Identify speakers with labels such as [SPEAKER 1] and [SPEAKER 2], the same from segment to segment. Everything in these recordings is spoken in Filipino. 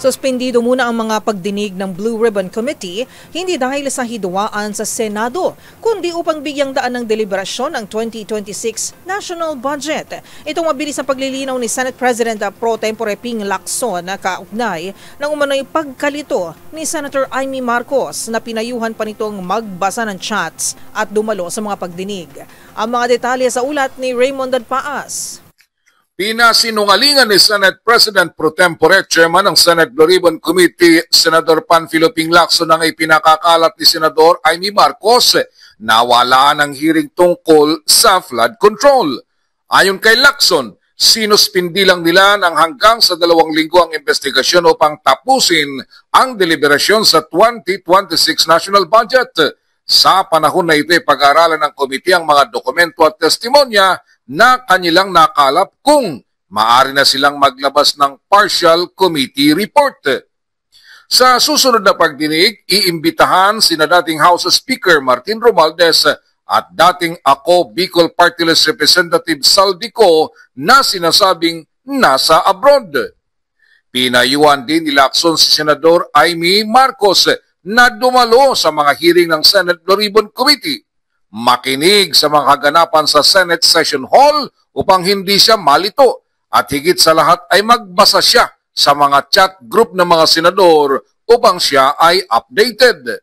[SPEAKER 1] Suspendido muna ang mga pagdinig ng Blue Ribbon Committee, hindi dahil sa hidwaan sa Senado, kundi upang bigyang daan ng deliberasyon ng 2026 national budget. Itong mabilis ang paglilinaw ni Senate President Pro Tempore Ping Lacson na kaugnay ng umano'y pagkalito ni Senator Amy Marcos na pinayuhan pa nitong magbasa ng chats at dumalo sa mga pagdinig. Ang mga detalye sa ulat ni Raymond Dadpaas.
[SPEAKER 2] Pinasinungalingan ni Senate President Pro Tempore, Chairman ng Senate Blue Ribbon Committee, Senator Panfilo Ping Lacson ang ipinakakalat ni Senador Amy Marcos na wala ng hearing tungkol sa flood control. Ayon kay Lacson, sinuspindi lang nila ng hanggang sa 2 linggo ang investigasyon upang tapusin ang deliberasyon sa 2026 national budget. Sa panahon na ito, pag-aaralan ng komite ang mga dokumento at testimonya na kanilang nakalap kung maaari na silang maglabas ng partial committee report. Sa susunod na pagdinig, iimbitahan sina dating House Speaker Martin Romualdez at dating Ako Bicol Party List Representative Saldico na sinasabing nasa abroad. Pinayuhan din ni Lacson si Senador Amy Marcos na dumalo sa mga hearing ng Senate Blue Ribbon Committee, makinig sa mga kaganapan sa Senate Session Hall upang hindi siya malito at higit sa lahat ay magbasa siya sa mga chat group ng mga senador upang siya ay updated.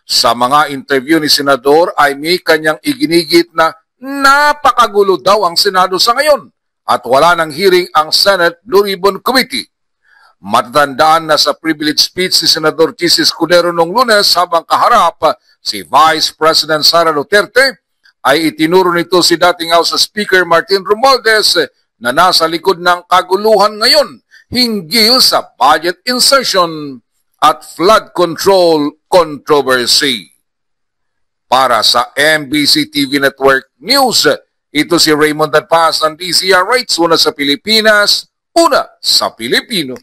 [SPEAKER 2] Sa mga interview ni Senador ay may kanyang iginigit na napakagulo daw ang Senado sa ngayon at wala ng hearing ang Senate Blue Ribbon Committee. Matatandaan na sa privilege speech si Senador Chis Escudero noong Lunes habang kaharap si Vice President Sara Duterte, ay itinuro nito si dating House Speaker Martin Romualdez na nasa likod ng kaguluhan ngayon hinggil sa budget insertion at flood control controversy. Para sa MBC TV Network News, ito si Raymond Dadpaas ng DZRH, una sa Pilipinas, una sa Pilipino.